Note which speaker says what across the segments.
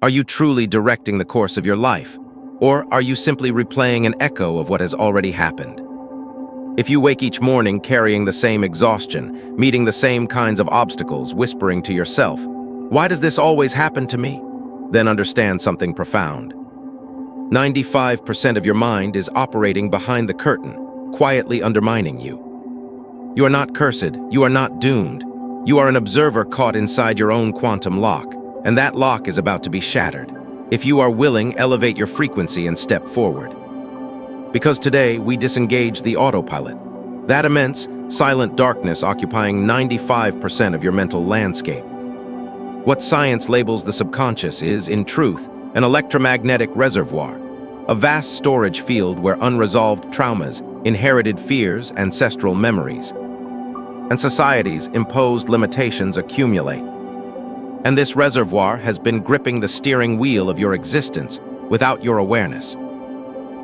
Speaker 1: Are you truly directing the course of your life? Or are you simply replaying an echo of what has already happened? If you wake each morning carrying the same exhaustion, meeting the same kinds of obstacles, whispering to yourself, "Why does this always happen to me?" Then understand something profound. 95% of your mind is operating behind the curtain, quietly undermining you. You are not cursed, you are not doomed. You are an observer caught inside your own quantum lock, and that lock is about to be shattered. If you are willing, elevate your frequency and step forward. Because today, we disengage the autopilot. That immense, silent darkness occupying 95% of your mental landscape. What science labels the subconscious is, in truth, an electromagnetic reservoir, a vast storage field where unresolved traumas, inherited fears, ancestral memories, and society's imposed limitations accumulate. And this reservoir has been gripping the steering wheel of your existence without your awareness.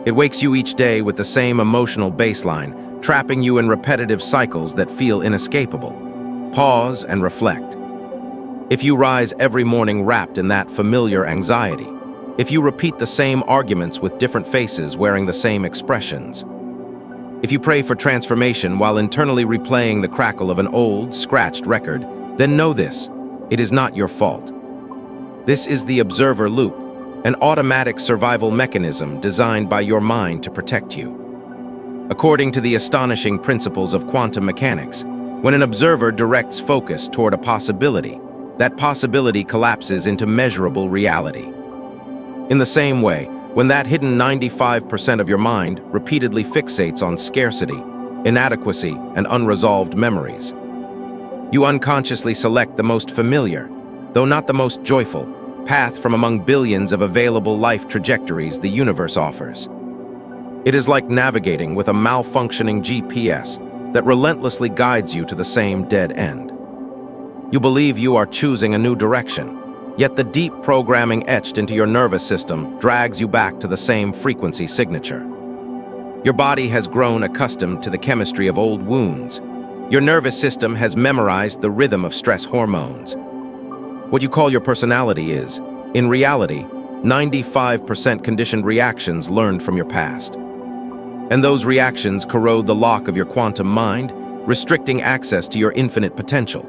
Speaker 1: It wakes you each day with the same emotional baseline, trapping you in repetitive cycles that feel inescapable. Pause and reflect. If you rise every morning wrapped in that familiar anxiety, if you repeat the same arguments with different faces wearing the same expressions, if you pray for transformation while internally replaying the crackle of an old, scratched record, then know this: it is not your fault. This is the observer loop, an automatic survival mechanism designed by your mind to protect you. According to the astonishing principles of quantum mechanics, when an observer directs focus toward a possibility, that possibility collapses into measurable reality. In the same way, when that hidden 95% of your mind repeatedly fixates on scarcity, inadequacy, and unresolved memories, you unconsciously select the most familiar, though not the most joyful, path from among billions of available life trajectories the universe offers. It is like navigating with a malfunctioning GPS that relentlessly guides you to the same dead end. You believe you are choosing a new direction, yet the deep programming etched into your nervous system drags you back to the same frequency signature. Your body has grown accustomed to the chemistry of old wounds. Your nervous system has memorized the rhythm of stress hormones. What you call your personality is, in reality, 95% conditioned reactions learned from your past. And those reactions corrode the lock of your quantum mind, restricting access to your infinite potential.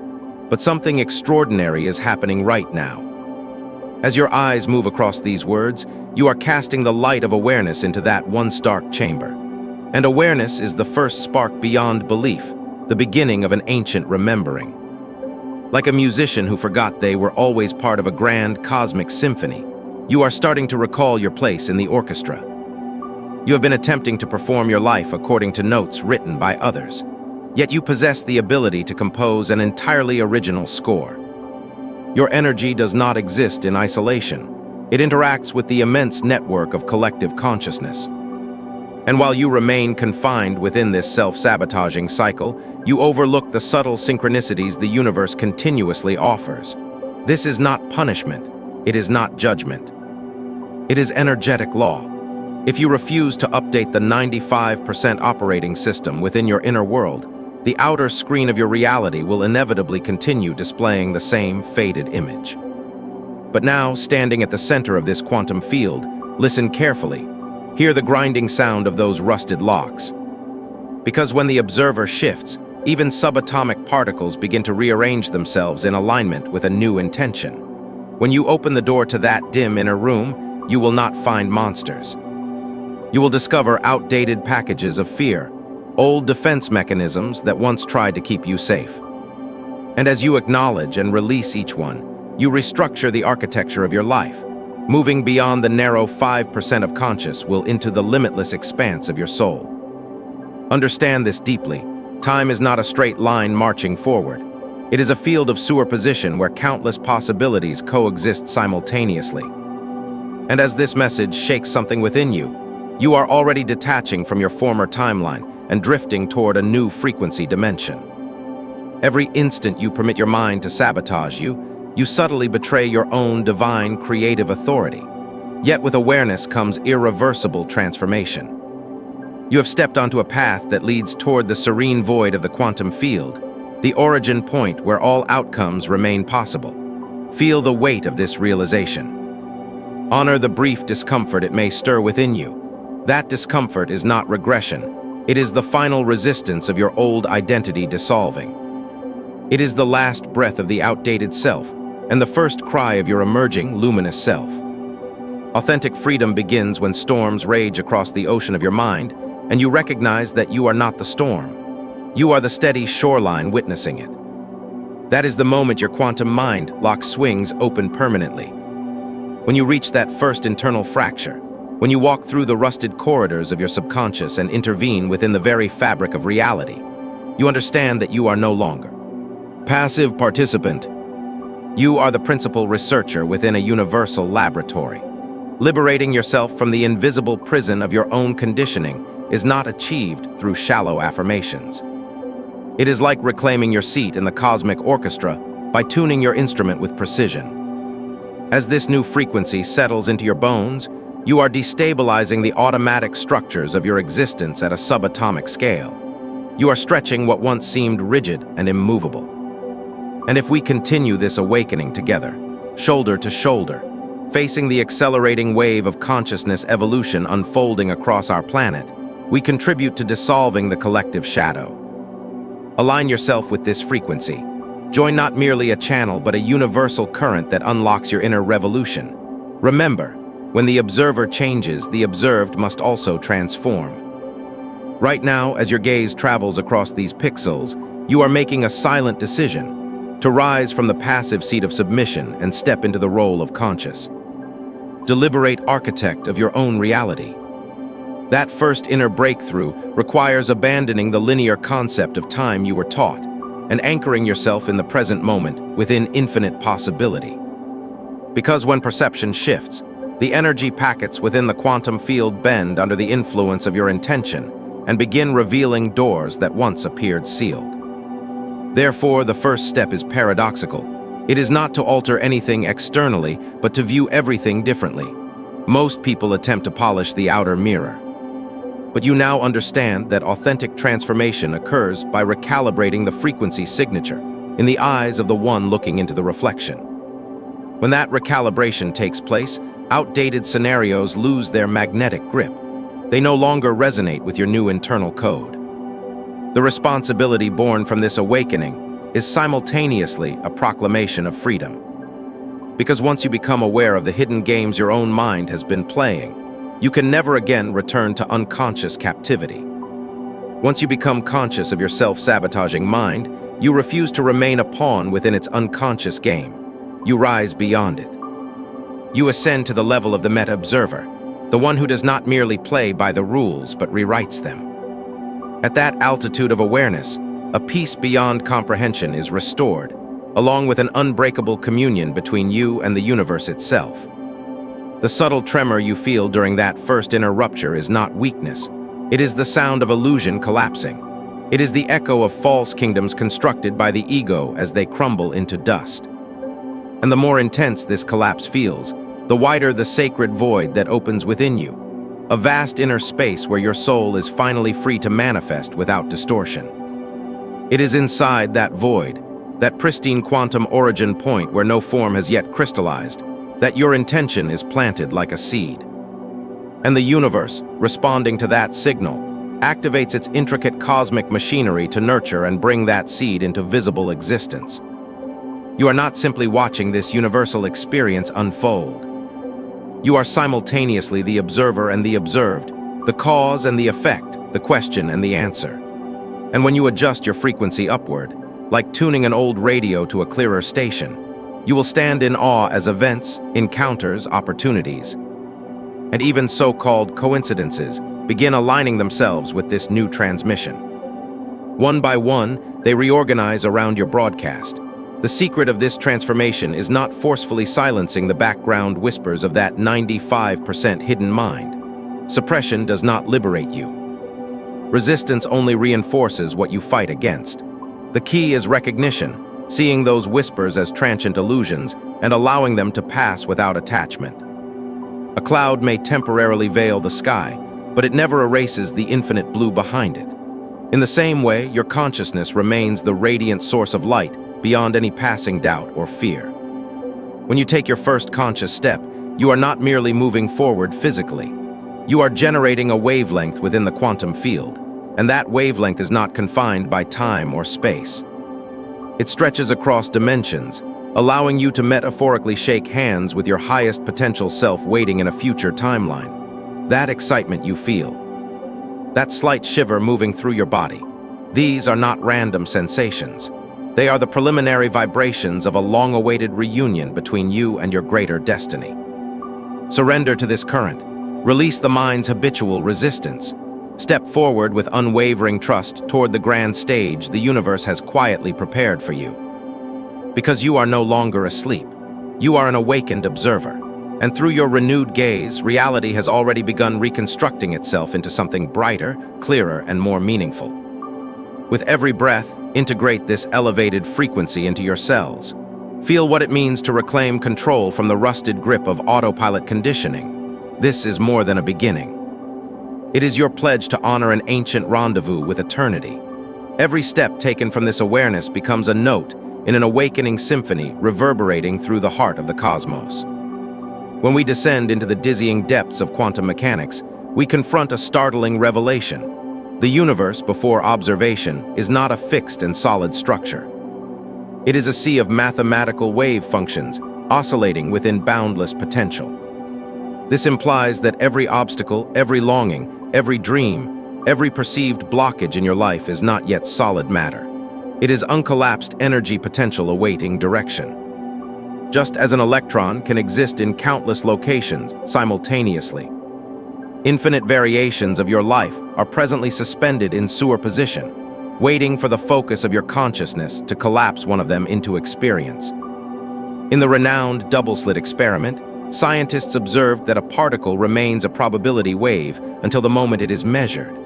Speaker 1: But something extraordinary is happening right now. As your eyes move across these words, you are casting the light of awareness into that one stark chamber. And awareness is the first spark beyond belief, the beginning of an ancient remembering. Like a musician who forgot they were always part of a grand cosmic symphony, you are starting to recall your place in the orchestra. You have been attempting to perform your life according to notes written by others, yet you possess the ability to compose an entirely original score. Your energy does not exist in isolation. It interacts with the immense network of collective consciousness. And while you remain confined within this self-sabotaging cycle, you overlook the subtle synchronicities the universe continuously offers. This is not punishment. It is not judgment. It is energetic law. If you refuse to update the 95% operating system within your inner world, the outer screen of your reality will inevitably continue displaying the same faded image. But now, standing at the center of this quantum field, listen carefully. Hear the grinding sound of those rusted locks. Because when the observer shifts, even subatomic particles begin to rearrange themselves in alignment with a new intention. When you open the door to that dim inner room, you will not find monsters. You will discover outdated packages of fear, old defense mechanisms that once tried to keep you safe. And as you acknowledge and release each one, you restructure the architecture of your life, moving beyond the narrow 5% of conscious will into the limitless expanse of your soul. Understand this deeply. Time is not a straight line marching forward. It is a field of superposition where countless possibilities coexist simultaneously. And as this message shakes something within you, you are already detaching from your former timeline and drifting toward a new frequency dimension. Every instant you permit your mind to sabotage you, you subtly betray your own divine creative authority. Yet with awareness comes irreversible transformation. You have stepped onto a path that leads toward the serene void of the quantum field, the origin point where all outcomes remain possible. Feel the weight of this realization. Honor the brief discomfort it may stir within you. That discomfort is not regression. It is the final resistance of your old identity dissolving. It is the last breath of the outdated self and the first cry of your emerging, luminous self. Authentic freedom begins when storms rage across the ocean of your mind, and you recognize that you are not the storm. You are the steady shoreline witnessing it. That is the moment your quantum mind locks swings open permanently. When you reach that first internal fracture, when you walk through the rusted corridors of your subconscious and intervene within the very fabric of reality, you understand that you are no longer passive participant. You are the principal researcher within a universal laboratory. Liberating yourself from the invisible prison of your own conditioning is not achieved through shallow affirmations. It is like reclaiming your seat in the cosmic orchestra by tuning your instrument with precision. As this new frequency settles into your bones, you are destabilizing the automatic structures of your existence at a subatomic scale. You are stretching what once seemed rigid and immovable. And if we continue this awakening together, shoulder to shoulder, facing the accelerating wave of consciousness evolution unfolding across our planet, we contribute to dissolving the collective shadow. Align yourself with this frequency. Join not merely a channel, but a universal current that unlocks your inner revolution. Remember, when the observer changes, the observed must also transform. Right now, as your gaze travels across these pixels, you are making a silent decision to rise from the passive seat of submission and step into the role of conscious. Deliberate architect of your own reality. That first inner breakthrough requires abandoning the linear concept of time you were taught and anchoring yourself in the present moment within infinite possibility. Because when perception shifts, the energy packets within the quantum field bend under the influence of your intention and begin revealing doors that once appeared sealed. Therefore, the first step is paradoxical. It is not to alter anything externally, but to view everything differently. Most people attempt to polish the outer mirror. But you now understand that authentic transformation occurs by recalibrating the frequency signature in the eyes of the one looking into the reflection. When that recalibration takes place, outdated scenarios lose their magnetic grip. They no longer resonate with your new internal code. The responsibility born from this awakening is simultaneously a proclamation of freedom. Because once you become aware of the hidden games your own mind has been playing, you can never again return to unconscious captivity. Once you become conscious of your self-sabotaging mind, you refuse to remain a pawn within its unconscious game. You rise beyond it. You ascend to the level of the meta-observer, the one who does not merely play by the rules but rewrites them. At that altitude of awareness, a peace beyond comprehension is restored, along with an unbreakable communion between you and the universe itself. The subtle tremor you feel during that first inner rupture is not weakness. It is the sound of illusion collapsing. It is the echo of false kingdoms constructed by the ego as they crumble into dust. And the more intense this collapse feels, the wider the sacred void that opens within you, a vast inner space where your soul is finally free to manifest without distortion. It is inside that void, that pristine quantum origin point where no form has yet crystallized, that your intention is planted like a seed. And the universe, responding to that signal, activates its intricate cosmic machinery to nurture and bring that seed into visible existence. You are not simply watching this universal experience unfold. You are simultaneously the observer and the observed, the cause and the effect, the question and the answer. And when you adjust your frequency upward, like tuning an old radio to a clearer station, you will stand in awe as events, encounters, opportunities, and even so-called coincidences begin aligning themselves with this new transmission. One by one, they reorganize around your broadcast. The secret of this transformation is not forcefully silencing the background whispers of that 95% hidden mind. Suppression does not liberate you. Resistance only reinforces what you fight against. The key is recognition, seeing those whispers as transient illusions and allowing them to pass without attachment. A cloud may temporarily veil the sky, but it never erases the infinite blue behind it. In the same way, your consciousness remains the radiant source of light beyond any passing doubt or fear. When you take your first conscious step, You are not merely moving forward physically. You are generating a wavelength within the quantum field, and that wavelength is not confined by time or space. It stretches across dimensions, allowing you to metaphorically shake hands with your highest potential self waiting in a future timeline. That excitement you feel, that slight shiver moving through your body, these are not random sensations. They are the preliminary vibrations of a long-awaited reunion between you and your greater destiny. Surrender to this current. Release the mind's habitual resistance. Step forward with unwavering trust toward the grand stage the universe has quietly prepared for you. Because you are no longer asleep. You are an awakened observer. And through your renewed gaze, reality has already begun reconstructing itself into something brighter, clearer, and more meaningful. With every breath, integrate this elevated frequency into your cells. Feel what it means to reclaim control from the rusted grip of autopilot conditioning. This is more than a beginning. It is your pledge to honor an ancient rendezvous with eternity. Every step taken from this awareness becomes a note in an awakening symphony reverberating through the heart of the cosmos. When we descend into the dizzying depths of quantum mechanics, we confront a startling revelation. The universe, before observation, is not a fixed and solid structure. It is a sea of mathematical wave functions, oscillating within boundless potential. This implies that every obstacle, every longing, every dream, every perceived blockage in your life is not yet solid matter. It is uncollapsed energy potential awaiting direction. Just as an electron can exist in countless locations simultaneously, infinite variations of your life are presently suspended in sewer position, waiting for the focus of your consciousness to collapse one of them into experience. In the renowned double-slit experiment, scientists observed that a particle remains a probability wave until the moment it is measured.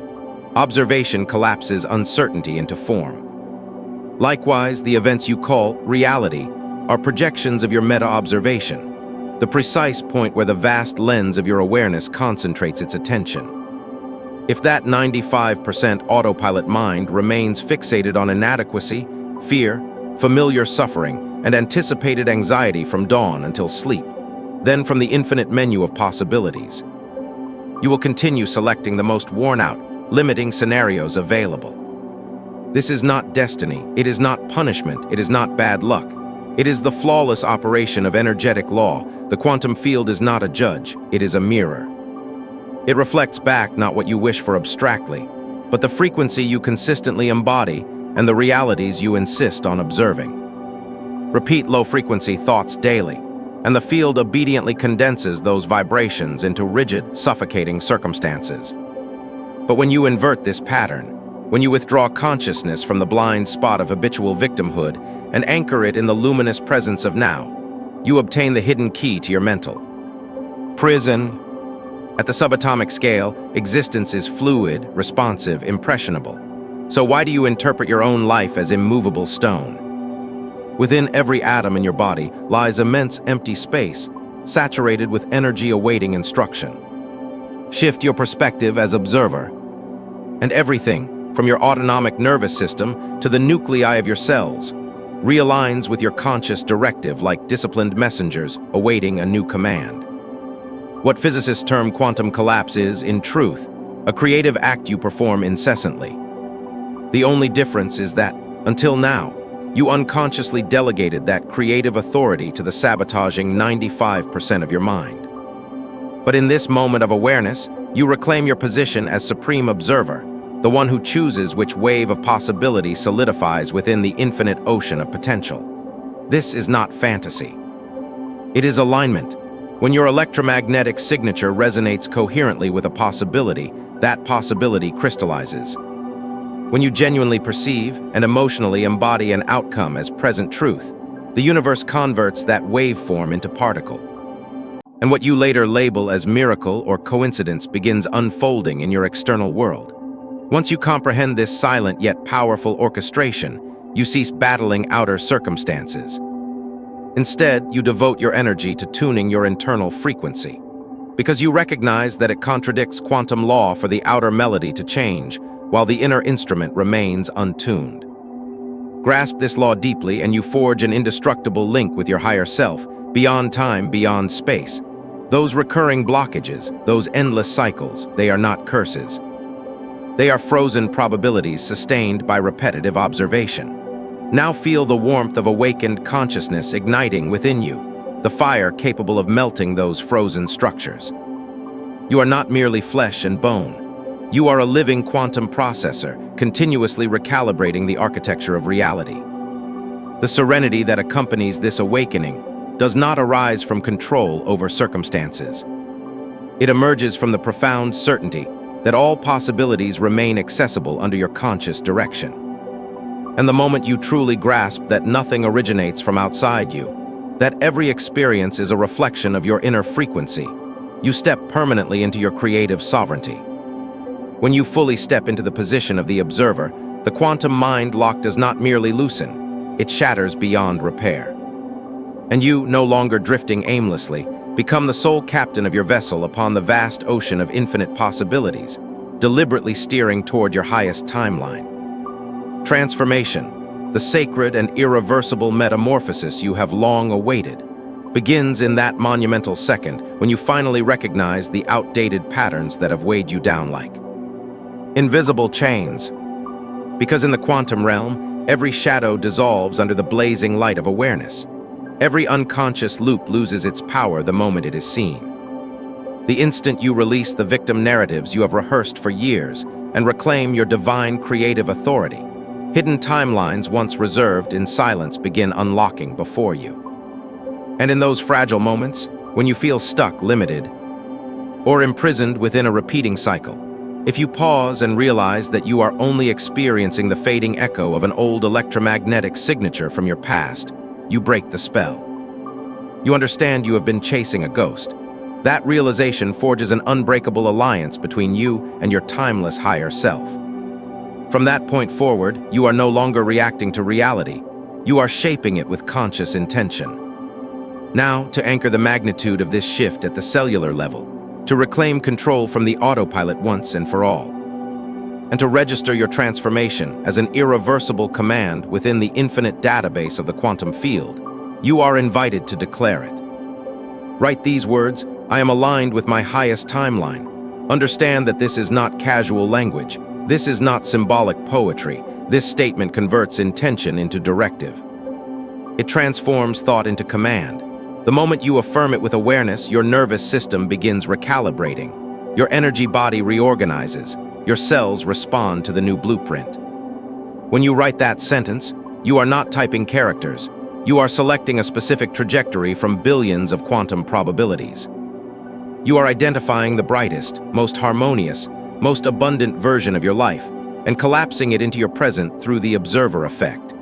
Speaker 1: Observation collapses uncertainty into form. Likewise, the events you call reality are projections of your meta-observation, the precise point where the vast lens of your awareness concentrates its attention. If that 95% autopilot mind remains fixated on inadequacy, fear, familiar suffering, and anticipated anxiety from dawn until sleep, then from the infinite menu of possibilities, you will continue selecting the most worn-out, limiting scenarios available. This is not destiny, it is not punishment, it is not bad luck. It is the flawless operation of energetic law. The quantum field is not a judge, it is a mirror. It reflects back not what you wish for abstractly, but the frequency you consistently embody and the realities you insist on observing. Repeat low-frequency thoughts daily, and the field obediently condenses those vibrations into rigid, suffocating circumstances. But when you invert this pattern, when you withdraw consciousness from the blind spot of habitual victimhood and anchor it in the luminous presence of now, you obtain the hidden key to your mental prison. At the subatomic scale, existence is fluid, responsive, impressionable. So why do you interpret your own life as immovable stone? Within every atom in your body lies immense empty space, saturated with energy awaiting instruction. Shift your perspective as observer, and everything, from your autonomic nervous system to the nuclei of your cells, realigns with your conscious directive like disciplined messengers awaiting a new command. What physicists term quantum collapse is, in truth, a creative act you perform incessantly. The only difference is that, until now, you unconsciously delegated that creative authority to the sabotaging 95% of your mind. But in this moment of awareness, you reclaim your position as supreme observer, the one who chooses which wave of possibility solidifies within the infinite ocean of potential. This is not fantasy. It is alignment. When your electromagnetic signature resonates coherently with a possibility, that possibility crystallizes. When you genuinely perceive and emotionally embody an outcome as present truth, the universe converts that waveform into particle. And what you later label as miracle or coincidence begins unfolding in your external world. Once you comprehend this silent yet powerful orchestration, you cease battling outer circumstances. Instead, you devote your energy to tuning your internal frequency, because you recognize that it contradicts quantum law for the outer melody to change, while the inner instrument remains untuned. Grasp this law deeply and you forge an indestructible link with your higher self, beyond time, beyond space. Those recurring blockages, those endless cycles, they are not curses. They are frozen probabilities sustained by repetitive observation. Now feel the warmth of awakened consciousness igniting within you, the fire capable of melting those frozen structures. You are not merely flesh and bone. You are a living quantum processor, continuously recalibrating the architecture of reality. The serenity that accompanies this awakening does not arise from control over circumstances. It emerges from the profound certainty that all possibilities remain accessible under your conscious direction. And the moment you truly grasp that nothing originates from outside you, that every experience is a reflection of your inner frequency, you step permanently into your creative sovereignty. When you fully step into the position of the observer, the quantum mind lock does not merely loosen, it shatters beyond repair. And you, no longer drifting aimlessly, become the sole captain of your vessel upon the vast ocean of infinite possibilities, deliberately steering toward your highest timeline. Transformation, the sacred and irreversible metamorphosis you have long awaited, begins in that monumental second when you finally recognize the outdated patterns that have weighed you down like invisible chains. Because in the quantum realm, every shadow dissolves under the blazing light of awareness. Every unconscious loop loses its power the moment it is seen. The instant you release the victim narratives you have rehearsed for years and reclaim your divine creative authority, hidden timelines once reserved in silence begin unlocking before you. And in those fragile moments, when you feel stuck, limited, or imprisoned within a repeating cycle, if you pause and realize that you are only experiencing the fading echo of an old electromagnetic signature from your past, you break the spell. You understand you have been chasing a ghost. That realization forges an unbreakable alliance between you and your timeless higher self. From that point forward, you are no longer reacting to reality. You are shaping it with conscious intention. Now, to anchor the magnitude of this shift at the cellular level, to reclaim control from the autopilot once and for all, and to register your transformation as an irreversible command within the infinite database of the quantum field, you are invited to declare it. Write these words: I am aligned with my highest timeline. Understand that this is not casual language. This is not symbolic poetry. This statement converts intention into directive. It transforms thought into command. The moment you affirm it with awareness, your nervous system begins recalibrating. Your energy body reorganizes. Your cells respond to the new blueprint. When you write that sentence, you are not typing characters. You are selecting a specific trajectory from billions of quantum probabilities. You are identifying the brightest, most harmonious, most abundant version of your life and collapsing it into your present through the observer effect.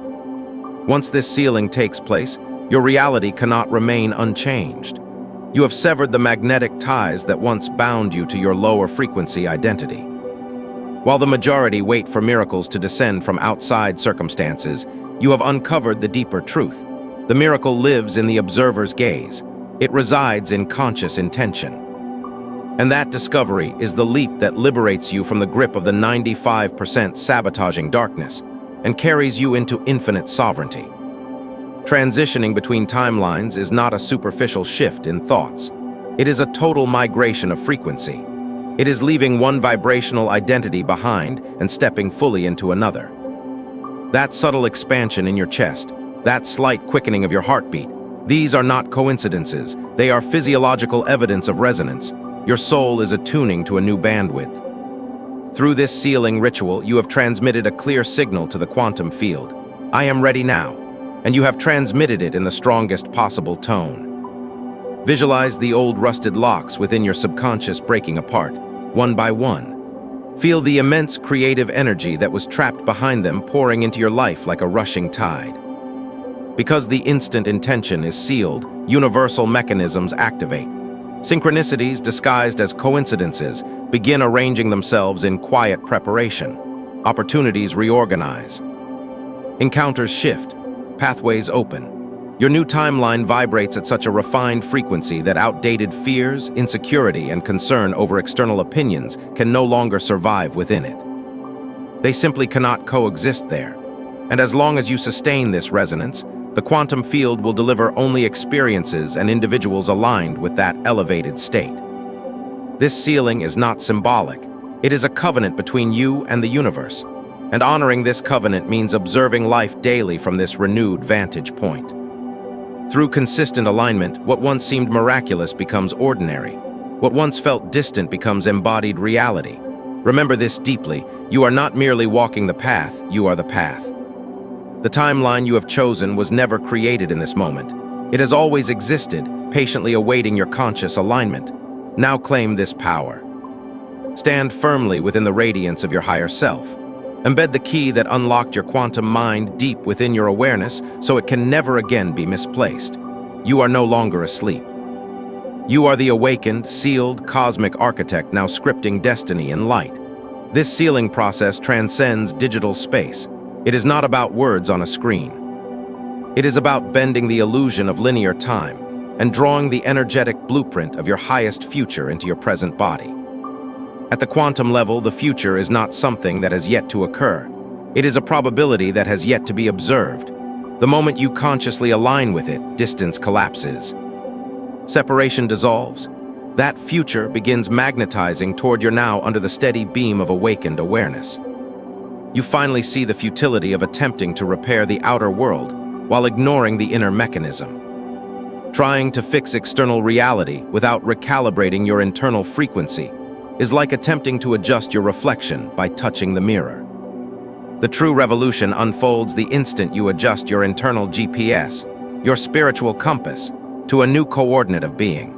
Speaker 1: Once this sealing takes place, your reality cannot remain unchanged. You have severed the magnetic ties that once bound you to your lower frequency identity. While the majority wait for miracles to descend from outside circumstances, you have uncovered the deeper truth. The miracle lives in the observer's gaze. It resides in conscious intention. And that discovery is the leap that liberates you from the grip of the 95% sabotaging darkness and carries you into infinite sovereignty. Transitioning between timelines is not a superficial shift in thoughts. It is a total migration of frequency. It is leaving one vibrational identity behind and stepping fully into another. That subtle expansion in your chest, that slight quickening of your heartbeat, these are not coincidences. They are physiological evidence of resonance. Your soul is attuning to a new bandwidth. Through this sealing ritual, you have transmitted a clear signal to the quantum field. I am ready now, and you have transmitted it in the strongest possible tone. Visualize the old rusted locks within your subconscious breaking apart, one by one. Feel the immense creative energy that was trapped behind them pouring into your life like a rushing tide. Because the instant intention is sealed, universal mechanisms activate. Synchronicities disguised as coincidences begin arranging themselves in quiet preparation. Opportunities reorganize. Encounters shift. Pathways open. Your new timeline vibrates at such a refined frequency that outdated fears, insecurity, and concern over external opinions can no longer survive within it. They simply cannot coexist there. And as long as you sustain this resonance, The quantum field will deliver only experiences and individuals aligned with that elevated state. This sealing is not symbolic. It is a covenant between you and the universe, and honoring this covenant means observing life daily from this renewed vantage point. Through consistent alignment, what once seemed miraculous becomes ordinary. What once felt distant becomes embodied reality. Remember this deeply: you are not merely walking the path, you are the path. The timeline you have chosen was never created in this moment. It has always existed, patiently awaiting your conscious alignment. Now claim this power. Stand firmly within the radiance of your higher self. Embed the key that unlocked your quantum mind deep within your awareness so it can never again be misplaced. You are no longer asleep. You are the awakened, sealed, cosmic architect now scripting destiny in light. This sealing process transcends digital space. It is not about words on a screen. It is about bending the illusion of linear time and drawing the energetic blueprint of your highest future into your present body. At the quantum level, the future is not something that has yet to occur. It is a probability that has yet to be observed. The moment you consciously align with it, distance collapses. Separation dissolves. That future begins magnetizing toward your now under the steady beam of awakened awareness. You finally see the futility of attempting to repair the outer world while ignoring the inner mechanism. Trying to fix external reality without recalibrating your internal frequency is like attempting to adjust your reflection by touching the mirror. The true revolution unfolds the instant you adjust your internal GPS, your spiritual compass, to a new coordinate of being.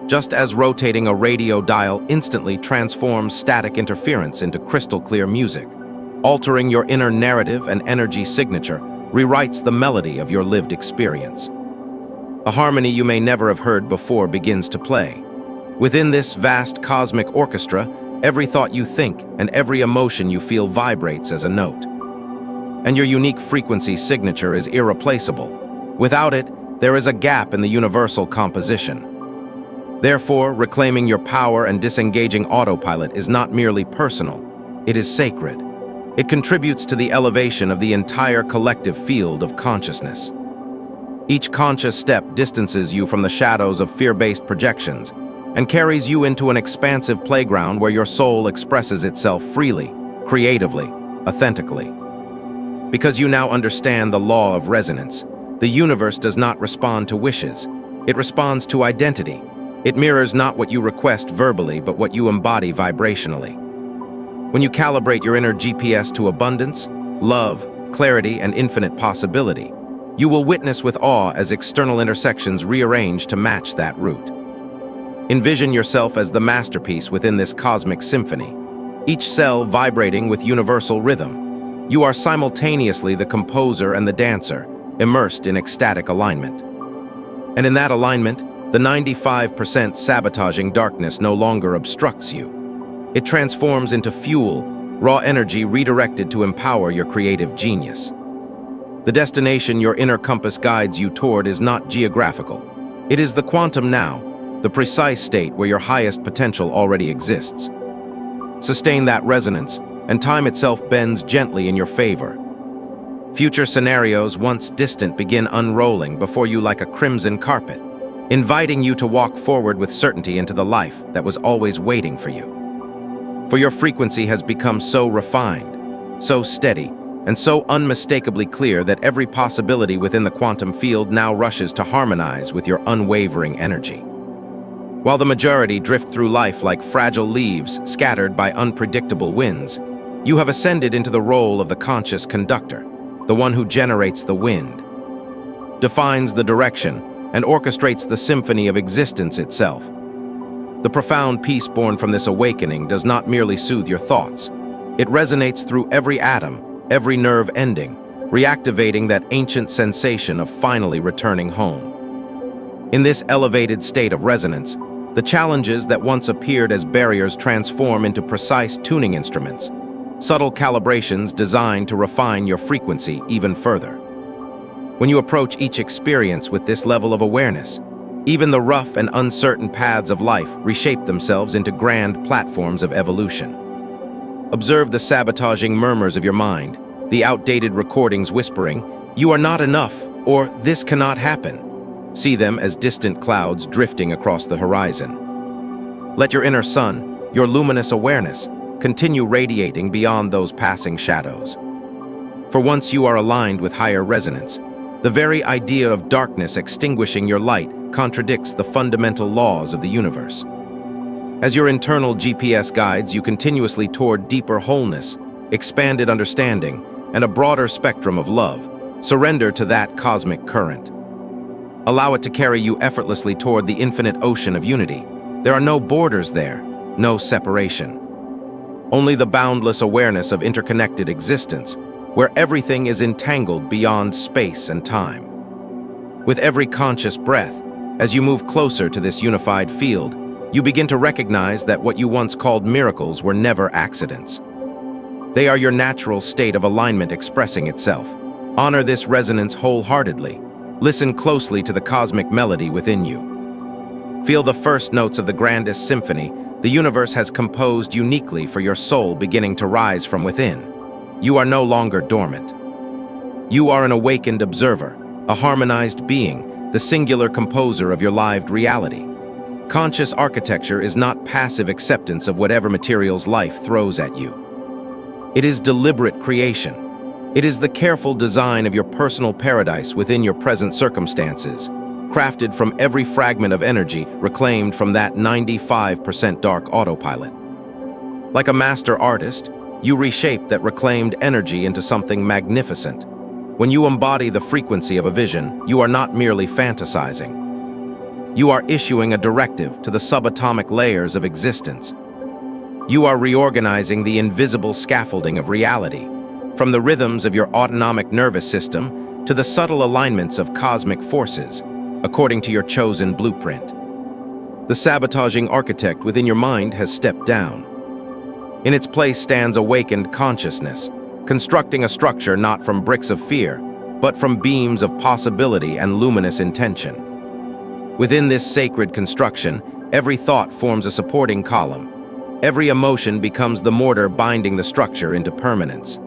Speaker 1: Just as rotating a radio dial instantly transforms static interference into crystal-clear music, altering your inner narrative and energy signature rewrites the melody of your lived experience. A harmony you may never have heard before begins to play. Within this vast cosmic orchestra, every thought you think and every emotion you feel vibrates as a note. And your unique frequency signature is irreplaceable. Without it, there is a gap in the universal composition. Therefore, reclaiming your power and disengaging autopilot is not merely personal, it is sacred. It contributes to the elevation of the entire collective field of consciousness. Each conscious step distances you from the shadows of fear-based projections and carries you into an expansive playground where your soul expresses itself freely, creatively, authentically. Because you now understand the law of resonance, the universe does not respond to wishes. It responds to identity. It mirrors not what you request verbally, but what you embody vibrationally. When you calibrate your inner GPS to abundance, love, clarity, and infinite possibility, you will witness with awe as external intersections rearrange to match that route. Envision yourself as the masterpiece within this cosmic symphony, each cell vibrating with universal rhythm. You are simultaneously the composer and the dancer, immersed in ecstatic alignment. And in that alignment, the 95% sabotaging darkness no longer obstructs you. It transforms into fuel, raw energy redirected to empower your creative genius. The destination your inner compass guides you toward is not geographical. It is the quantum now, the precise state where your highest potential already exists. Sustain that resonance, and time itself bends gently in your favor. Future scenarios, once distant, begin unrolling before you like a crimson carpet, inviting you to walk forward with certainty into the life that was always waiting for you. For your frequency has become so refined, so steady, and so unmistakably clear that every possibility within the quantum field now rushes to harmonize with your unwavering energy. While the majority drift through life like fragile leaves scattered by unpredictable winds, you have ascended into the role of the conscious conductor, the one who generates the wind, defines the direction, and orchestrates the symphony of existence itself. The profound peace born from this awakening does not merely soothe your thoughts. It resonates through every atom, every nerve ending, reactivating that ancient sensation of finally returning home. In this elevated state of resonance, the challenges that once appeared as barriers transform into precise tuning instruments, subtle calibrations designed to refine your frequency even further. When you approach each experience with this level of awareness, even the rough and uncertain paths of life reshape themselves into grand platforms of evolution. Observe the sabotaging murmurs of your mind, the outdated recordings whispering, "You are not enough," or "this cannot happen." See them as distant clouds drifting across the horizon. Let your inner sun, your luminous awareness, continue radiating beyond those passing shadows. For once you are aligned with higher resonance, the very idea of darkness extinguishing your light contradicts the fundamental laws of the universe. As your internal GPS guides you continuously toward deeper wholeness, expanded understanding, and a broader spectrum of love, surrender to that cosmic current. Allow it to carry you effortlessly toward the infinite ocean of unity. There are no borders there, no separation. Only the boundless awareness of interconnected existence, where everything is entangled beyond space and time. With every conscious breath, as you move closer to this unified field, you begin to recognize that what you once called miracles were never accidents. They are your natural state of alignment expressing itself. Honor this resonance wholeheartedly. Listen closely to the cosmic melody within you. Feel the first notes of the grandest symphony the universe has composed uniquely for your soul beginning to rise from within. You are no longer dormant. You are an awakened observer, a harmonized being, the singular composer of your lived reality. Conscious architecture is not passive acceptance of whatever materials life throws at you. It is deliberate creation. It is the careful design of your personal paradise within your present circumstances, crafted from every fragment of energy reclaimed from that 95% dark autopilot. Like a master artist, you reshape that reclaimed energy into something magnificent. When you embody the frequency of a vision, you are not merely fantasizing. You are issuing a directive to the subatomic layers of existence. You are reorganizing the invisible scaffolding of reality, from the rhythms of your autonomic nervous system to the subtle alignments of cosmic forces, according to your chosen blueprint. The sabotaging architect within your mind has stepped down. In its place stands awakened consciousness, constructing a structure not from bricks of fear, but from beams of possibility and luminous intention. Within this sacred construction, every thought forms a supporting column. Every emotion becomes the mortar binding the structure into permanence.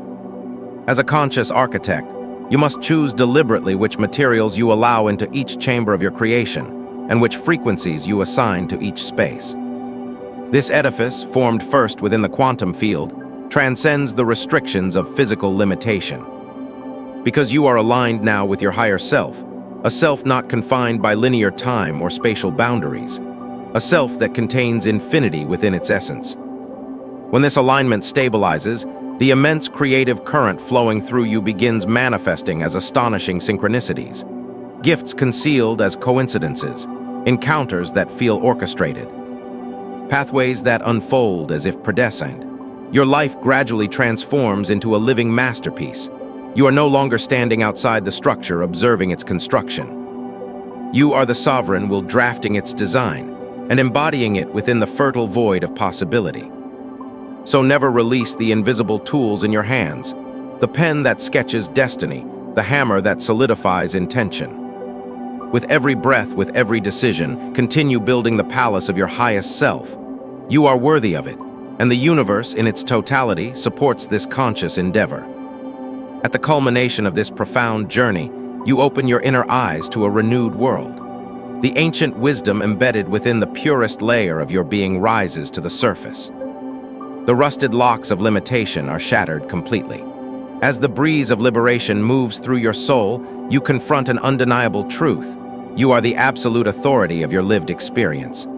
Speaker 1: As a conscious architect, you must choose deliberately which materials you allow into each chamber of your creation, and which frequencies you assign to each space. This edifice, formed first within the quantum field, transcends the restrictions of physical limitation. Because you are aligned now with your higher self, a self not confined by linear time or spatial boundaries, a self that contains infinity within its essence. When this alignment stabilizes, the immense creative current flowing through you begins manifesting as astonishing synchronicities, gifts concealed as coincidences, encounters that feel orchestrated, pathways that unfold as if predestined. Your life gradually transforms into a living masterpiece. You are no longer standing outside the structure observing its construction. You are the sovereign will drafting its design and embodying it within the fertile void of possibility. So never release the invisible tools in your hands, the pen that sketches destiny, the hammer that solidifies intention. With every breath, with every decision, continue building the palace of your highest self. You are worthy of it, and the universe in its totality supports this conscious endeavor. At the culmination of this profound journey, you open your inner eyes to a renewed world. The ancient wisdom embedded within the purest layer of your being rises to the surface. The rusted locks of limitation are shattered completely. As the breeze of liberation moves through your soul, you confront an undeniable truth. You are the absolute authority of your lived experience.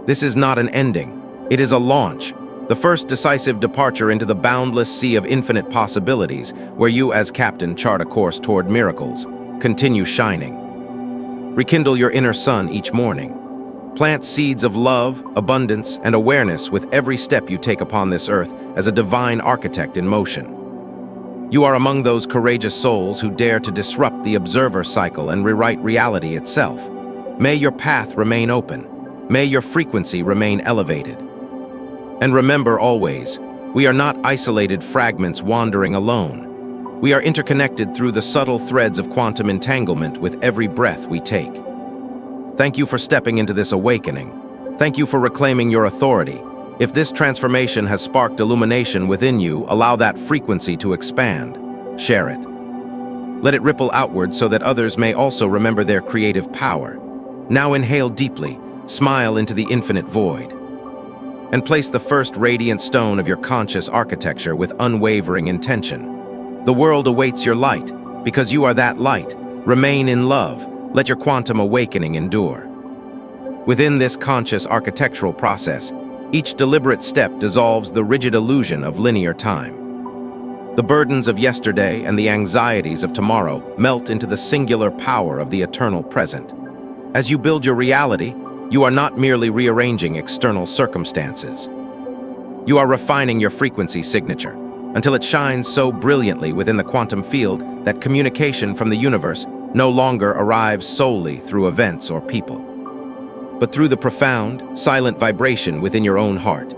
Speaker 1: This is not an ending. It is a launch, the first decisive departure into the boundless sea of infinite possibilities, where you as captain chart a course toward miracles. Continue shining. Rekindle your inner sun each morning. Plant seeds of love, abundance, and awareness with every step you take upon this earth as a divine architect in motion. You are among those courageous souls who dare to disrupt the observer cycle and rewrite reality itself. May your path remain open. May your frequency remain elevated. And remember always, we are not isolated fragments wandering alone. We are interconnected through the subtle threads of quantum entanglement with every breath we take. Thank you for stepping into this awakening. Thank you for reclaiming your authority. If this transformation has sparked illumination within you, allow that frequency to expand. Share it. Let it ripple outward so that others may also remember their creative power. Now inhale deeply, smile into the infinite void, and place the first radiant stone of your conscious architecture with unwavering intention. The world awaits your light, because you are that light. Remain in love. Let your quantum awakening endure. Within this conscious architectural process, each deliberate step dissolves the rigid illusion of linear time. The burdens of yesterday and the anxieties of tomorrow melt into the singular power of the eternal present. As you build your reality, you are not merely rearranging external circumstances. You are refining your frequency signature until it shines so brilliantly within the quantum field that communication from the universe no longer arrives solely through events or people, but through the profound, silent vibration within your own heart.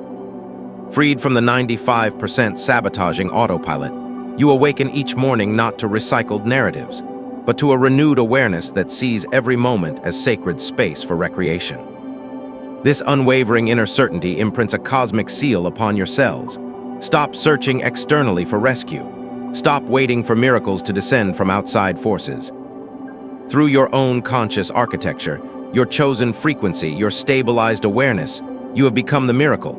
Speaker 1: Freed from the 95% sabotaging autopilot, you awaken each morning not to recycled narratives, but to a renewed awareness that sees every moment as sacred space for recreation. This unwavering inner certainty imprints a cosmic seal upon your cells. Stop searching externally for rescue. Stop waiting for miracles to descend from outside forces. Through your own conscious architecture, your chosen frequency, your stabilized awareness, you have become the miracle.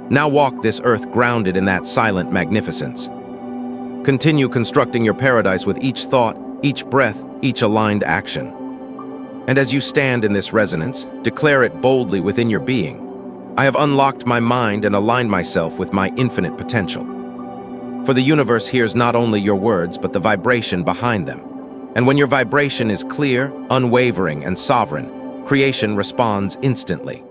Speaker 1: Now walk this earth grounded in that silent magnificence. Continue constructing your paradise with each thought, each breath, each aligned action. And as you stand in this resonance, declare it boldly within your being. I have unlocked my mind and aligned myself with my infinite potential. For the universe hears not only your words, but the vibration behind them. And when your vibration is clear, unwavering, and sovereign, creation responds instantly.